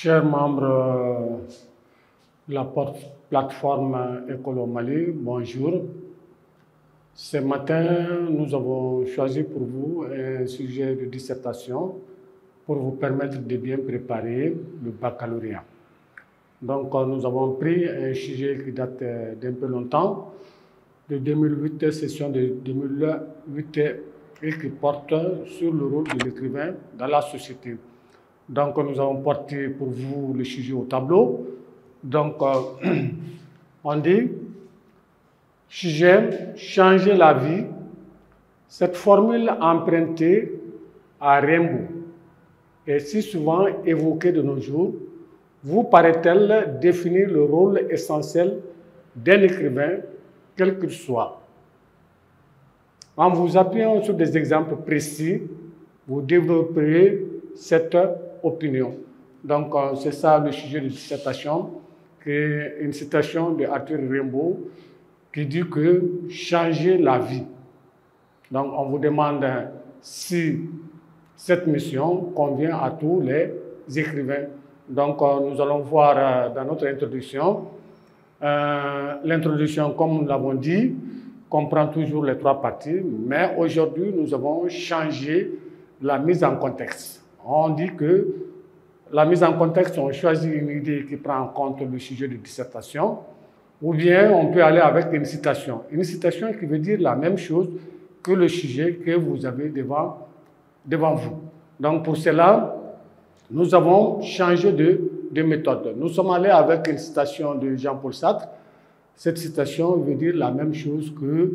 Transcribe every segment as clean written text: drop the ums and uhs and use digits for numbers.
Chers membres de la plateforme École au Mali, bonjour. Ce matin, nous avons choisi pour vous un sujet de dissertation pour vous permettre de bien préparer le baccalauréat. Donc, nous avons pris un sujet qui date d'un peu longtemps, de 2008, session de 2008, et qui porte sur le rôle de l'écrivain dans la société. Donc, nous avons porté pour vous le sujet au tableau. Donc, on dit, sujet, changer la vie. Cette formule empruntée à Rimbaud est si souvent évoquée de nos jours, vous paraît-elle définir le rôle essentiel d'un écrivain, quel qu'il soit. En vous appuyant sur des exemples précis, vous développerez cette opinion. Donc, c'est ça le sujet de dissertation, qui est une citation de Arthur Rimbaud qui dit que changer la vie. Donc, on vous demande si cette mission convient à tous les écrivains. Donc, nous allons voir dans notre introduction. L'introduction, comme nous l'avons dit, comprend toujours les trois parties, mais aujourd'hui, nous avons changé la mise en contexte. On dit que la mise en contexte, on choisit une idée qui prend en compte le sujet de dissertation, ou bien on peut aller avec une citation. Une citation qui veut dire la même chose que le sujet que vous avez devant vous. Donc pour cela, nous avons changé de méthode. Nous sommes allés avec une citation de Jean-Paul Sartre. Cette citation veut dire la même chose que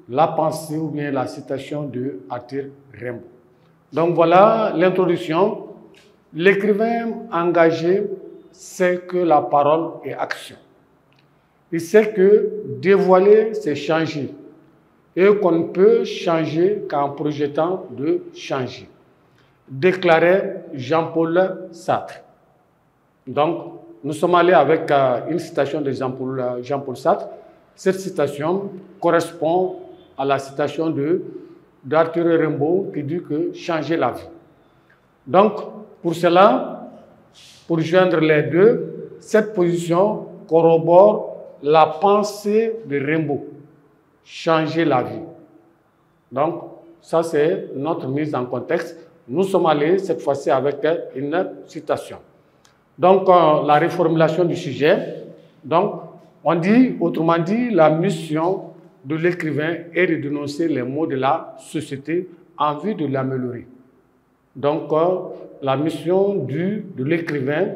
la pensée ou bien la citation de Arthur Rimbaud. Donc voilà l'introduction. L'écrivain engagé sait que la parole est action. Il sait que dévoiler, c'est changer. Et qu'on ne peut changer qu'en projetant de changer. Déclarait Jean-Paul Sartre. Donc, nous sommes allés avec une citation de Jean-Paul Sartre. Cette citation correspond à la citation d'Arthur Rimbaud qui dit que changer la vie. Donc, pour cela, pour joindre les deux, cette position corrobore la pensée de Rimbaud. Changer la vie. Donc, ça c'est notre mise en contexte. Nous sommes allés cette fois-ci avec une citation. Donc, la reformulation du sujet. Donc, on dit, autrement dit, la mission de l'écrivain est de dénoncer les maux de la société en vue de l'améliorer. Donc, la mission de l'écrivain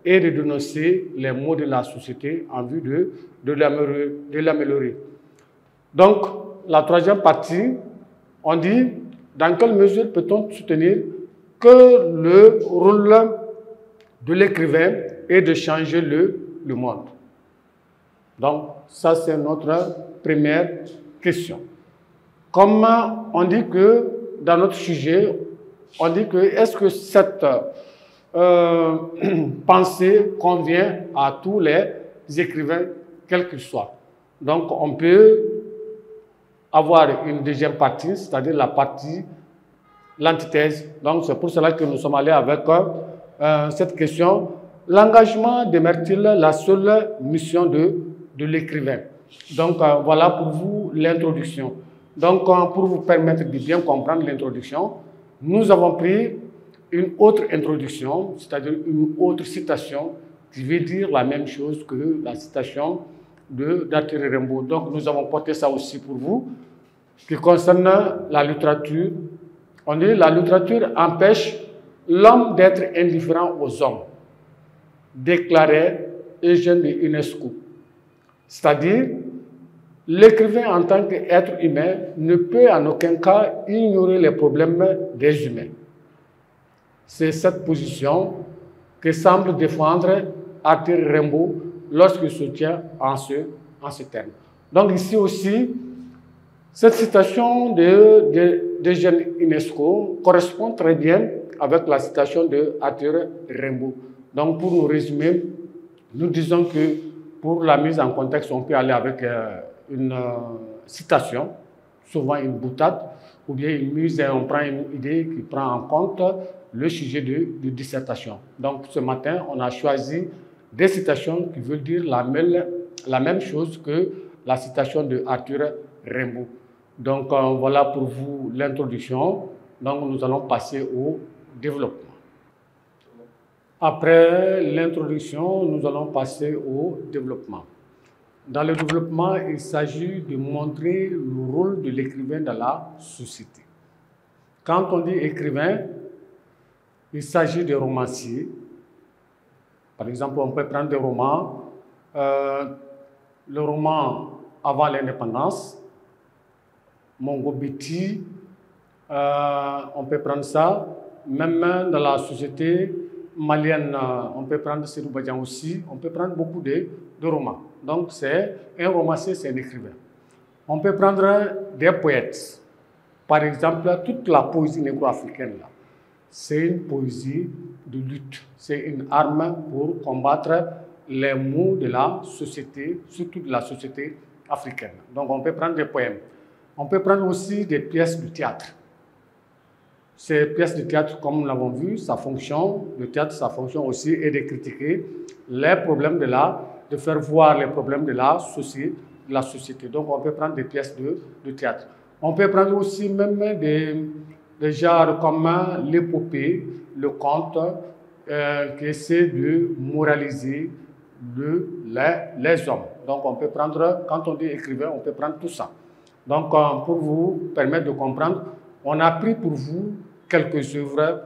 est de dénoncer les maux de la société en vue de l'améliorer. Donc, la troisième partie, on dit, dans quelle mesure peut-on soutenir que le rôle de l'écrivain est de changer le monde? Donc, ça c'est notre première question. Comme on dit que dans notre sujet, on dit que est-ce que cette pensée convient à tous les écrivains, quels qu'ils soient? Donc, on peut avoir une deuxième partie, c'est-à-dire la partie, l'antithèse. Donc, c'est pour cela que nous sommes allés avec cette question. L'engagement demeure-t-il la seule mission de l'écrivain? Donc, voilà pour vous l'introduction. Donc, pour vous permettre de bien comprendre l'introduction, nous avons pris une autre introduction, c'est-à-dire une autre citation qui veut dire la même chose que la citation d'Arthur Rimbaud. Donc, nous avons porté ça aussi pour vous, qui concerne la littérature. On dit la littérature empêche l'homme d'être indifférent aux hommes, déclarait Eugène de Ionesco. C'est-à-dire, l'écrivain en tant qu'être humain ne peut en aucun cas ignorer les problèmes des humains. C'est cette position que semble défendre Arthur Rimbaud lorsqu'il se tient en ce terme. Donc ici aussi, cette citation d'Eugène Ionesco correspond très bien avec la citation de Arthur Rimbaud. Donc pour nous résumer, nous disons que pour la mise en contexte, on peut aller avec une citation, souvent une boutade, ou bien on prend une idée qui prend en compte le sujet de dissertation. Donc ce matin, on a choisi des citations qui veulent dire la même chose que la citation de Arthur Rimbaud. Donc voilà pour vous l'introduction. Donc nous allons passer au développement. Après l'introduction, nous allons passer au développement. Dans le développement, il s'agit de montrer le rôle de l'écrivain dans la société. Quand on dit écrivain, il s'agit de romanciers. Par exemple, on peut prendre des romans. Le roman avant l'indépendance, Mongo Betty, on peut prendre ça. Même dans la société malienne, on peut prendre Sédou Badian aussi. On peut prendre beaucoup de romans. Donc, c'est un romancier, c'est un écrivain. On peut prendre des poètes. Par exemple, toute la poésie négro-africaine, c'est une poésie de lutte. C'est une arme pour combattre les maux de la société, surtout de la société africaine. Donc, on peut prendre des poèmes. On peut prendre aussi des pièces de théâtre. Ces pièces de théâtre, comme nous l'avons vu, sa fonction aussi est de critiquer les problèmes de faire voir les problèmes de la société. Donc, on peut prendre des pièces de théâtre. On peut prendre aussi même des genres comme l'épopée, le conte, qui essaie de moraliser les hommes. Donc, on peut prendre, quand on dit écrivain, on peut prendre tout ça. Donc, pour vous permettre de comprendre, on a pris pour vous quelques œuvres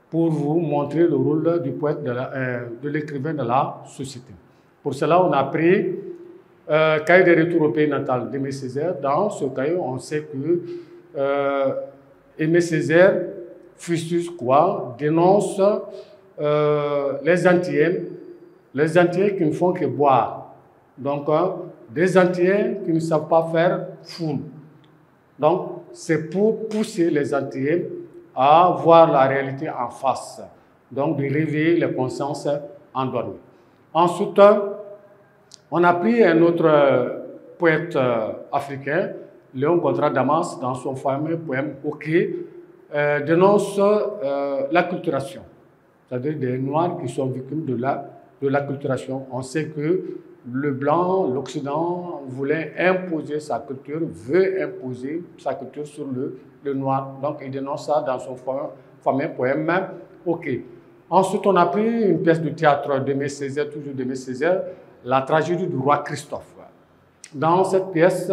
pour vous montrer le rôle du poète, de l'écrivain dans la société. Pour cela, on a pris Cahier des retours au pays natal d'Aimé Césaire. Dans ce cahier, on sait que Aimé Césaire, Fustus quoi, dénonce les Antillais qui ne font que boire. Donc, des Antillais qui ne savent pas faire foule. Donc, c'est pour pousser les Antillais à voir la réalité en face. Donc, de réveiller les consciences endormies. Ensuite, on a pris un autre poète africain, Léon Gondra Damas, dans son fameux poème Hockey, dénonce l'acculturation, c'est-à-dire des Noirs qui sont victimes de l'acculturation. On sait que le blanc, l'Occident, voulait imposer sa culture, veut imposer sa culture sur le noir. Donc, il dénonce ça dans son fameux poème OK. Ensuite, on a pris une pièce de théâtre d'Aimé Césaire, toujours d'Aimé Césaire, La tragédie du roi Christophe. Dans cette pièce,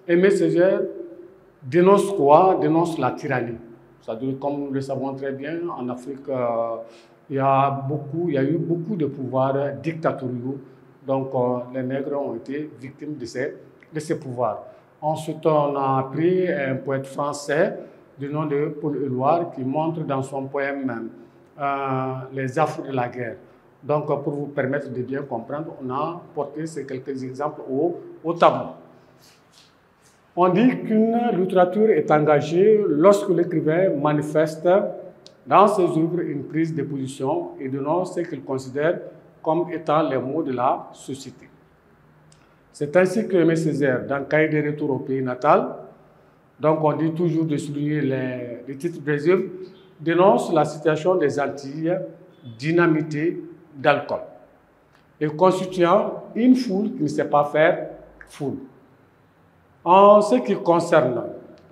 Aimé Césaire dénonce quoi? Dénonce la tyrannie. C'est-à-dire, comme nous le savons très bien, en Afrique, il y a eu beaucoup de pouvoirs dictatoriaux. Donc, les nègres ont été victimes de ces pouvoirs. Ensuite, on a pris un poète français du nom de Paul Éluard qui montre dans son poème les affres de la guerre. Donc, pour vous permettre de bien comprendre, on a porté ces quelques exemples au tableau. On dit qu'une littérature est engagée lorsque l'écrivain manifeste dans ses œuvres une prise de position et dénonce ce qu'il considère comme étant les maux de la société. C'est ainsi que Aimé Césaire, dans Cahier des retours au pays natal, donc on dit toujours de souligner les titres des œuvres, dénonce la situation des Antilles dynamitées d'alcool et constituant une foule qui ne sait pas faire foule. En ce qui concerne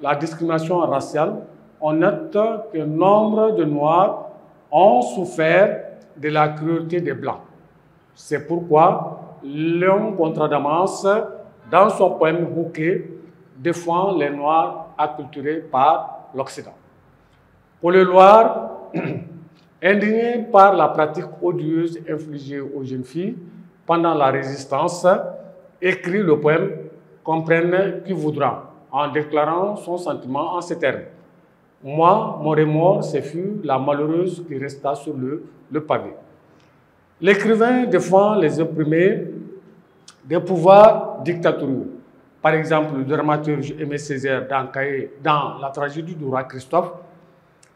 la discrimination raciale, on note que nombre de Noirs ont souffert de la cruauté des Blancs. C'est pourquoi Léon Gondra Damas, dans son poème Hockey, défend les Noirs acculturés par l'Occident. Pour le Loir, indigné par la pratique odieuse infligée aux jeunes filles pendant la résistance, écrit le poème « Comprenne qui voudra » en déclarant son sentiment en ces termes. « Moi, mon remords, ce fut la malheureuse qui resta sur le pavé. » L'écrivain défend les opprimés des pouvoirs dictatoriaux. Par exemple, le dramaturge Aimé Césaire, dans La tragédie du roi Christophe,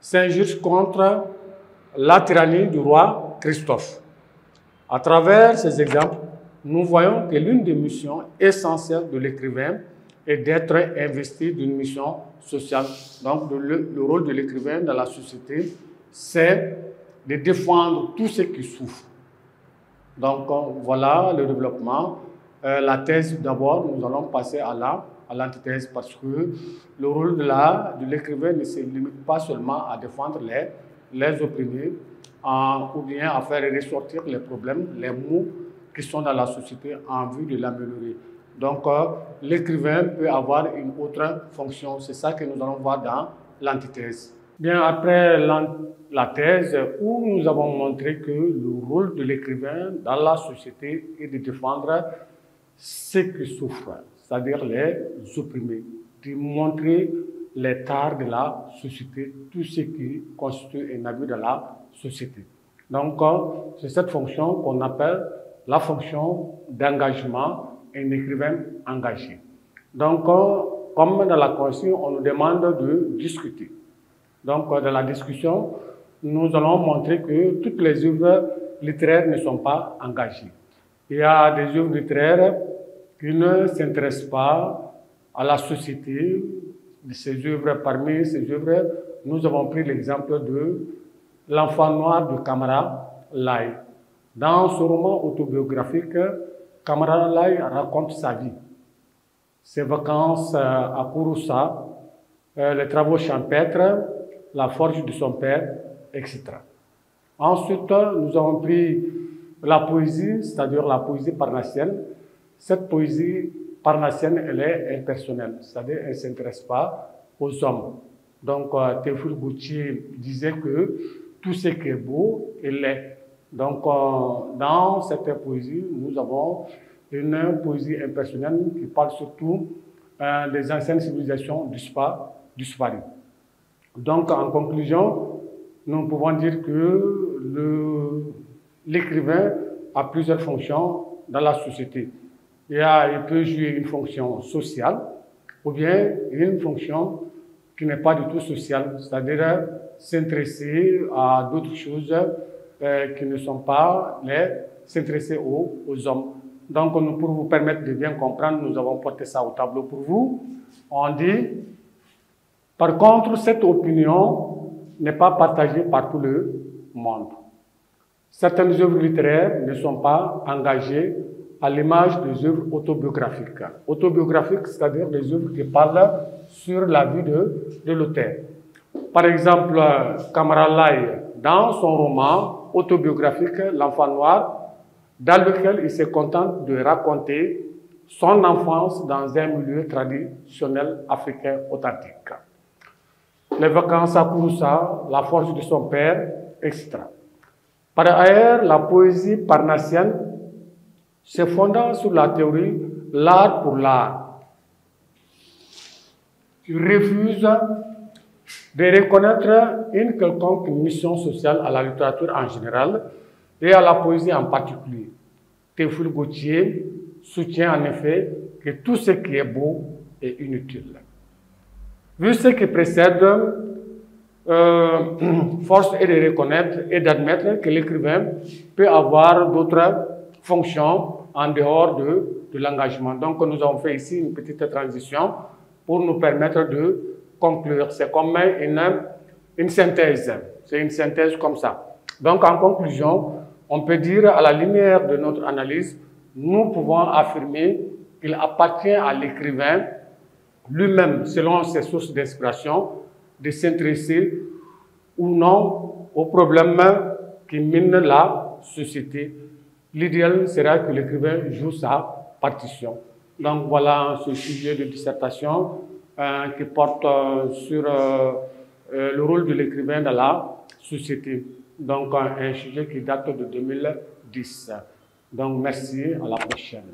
s'injure contre la tyrannie du roi Christophe. À travers ces exemples, nous voyons que l'une des missions essentielles de l'écrivain est d'être investi d'une mission sociale. Donc, le rôle de l'écrivain dans la société, c'est de défendre tous ceux qui souffrent. Donc voilà le développement. La thèse, d'abord, nous allons passer à l'antithèse parce que le rôle de l'écrivain ne se limite pas seulement à défendre les opprimés ou bien à faire ressortir les problèmes, les maux qui sont dans la société en vue de l'améliorer. Donc l'écrivain peut avoir une autre fonction. C'est ça que nous allons voir dans l'antithèse. Bien, après la thèse, où nous avons montré que le rôle de l'écrivain dans la société est de défendre ceux qui souffrent, c'est-à-dire les opprimés, de montrer les tares de la société, tout ce qui constitue un abus de la société. Donc, c'est cette fonction qu'on appelle la fonction d'engagement, un écrivain engagé. Donc, comme dans la Constitution, on nous demande de discuter. Donc, dans la discussion, nous allons montrer que toutes les œuvres littéraires ne sont pas engagées. Il y a des œuvres littéraires qui ne s'intéressent pas à la société. Parmi ces œuvres, nous avons pris l'exemple de L'Enfant noir de Camara Lai. Dans ce roman autobiographique, Camara Lai raconte sa vie, ses vacances à Kouroussa, les travaux champêtres, la forge de son père, etc. Ensuite, nous avons pris la poésie, c'est-à-dire la poésie parnassienne. Cette poésie parnassienne, elle est impersonnelle, c'est-à-dire elle ne s'intéresse pas aux hommes. Donc, Théophile Gautier disait que tout ce qui est beau est laid. Donc, dans cette poésie, nous avons une poésie impersonnelle qui parle surtout des anciennes civilisations disparues. Donc, en conclusion, nous pouvons dire que l'écrivain a plusieurs fonctions dans la société. Il peut jouer une fonction sociale ou bien une fonction qui n'est pas du tout sociale, c'est-à-dire s'intéresser à d'autres choses qui ne sont pas s'intéresser aux hommes. Donc, pour vous permettre de bien comprendre, nous avons porté ça au tableau pour vous. On dit, par contre, cette opinion n'est pas partagée par tout le monde. Certaines œuvres littéraires ne sont pas engagées à l'image des œuvres autobiographiques. Autobiographiques, c'est-à-dire des œuvres qui parlent sur la vie de l'auteur. Par exemple, Camara Lai, dans son roman autobiographique L'Enfant noir, dans lequel il se contente de raconter son enfance dans un milieu traditionnel africain authentique. Les vacances à Kouroussa, la forge de son père, etc. Par ailleurs, la poésie parnassienne se fondant sur la théorie l'art pour l'art, qui refuse de reconnaître une quelconque mission sociale à la littérature en général et à la poésie en particulier. Théophile Gautier soutient en effet que tout ce qui est beau est inutile. Vu ce qui précède, force est de reconnaître et d'admettre que l'écrivain peut avoir d'autres fonctions en dehors de l'engagement. Donc nous avons fait ici une petite transition pour nous permettre de conclure. C'est comme une synthèse. C'est une synthèse comme ça. Donc en conclusion, on peut dire à la lumière de notre analyse, nous pouvons affirmer qu'il appartient à l'écrivain lui-même, selon ses sources d'inspiration, de s'intéresser ou non aux problèmes qui minent la société. L'idéal sera que l'écrivain joue sa partition. Donc voilà ce sujet de dissertation qui porte sur le rôle de l'écrivain dans la société. Donc un sujet qui date de 2010. Donc merci, à la prochaine.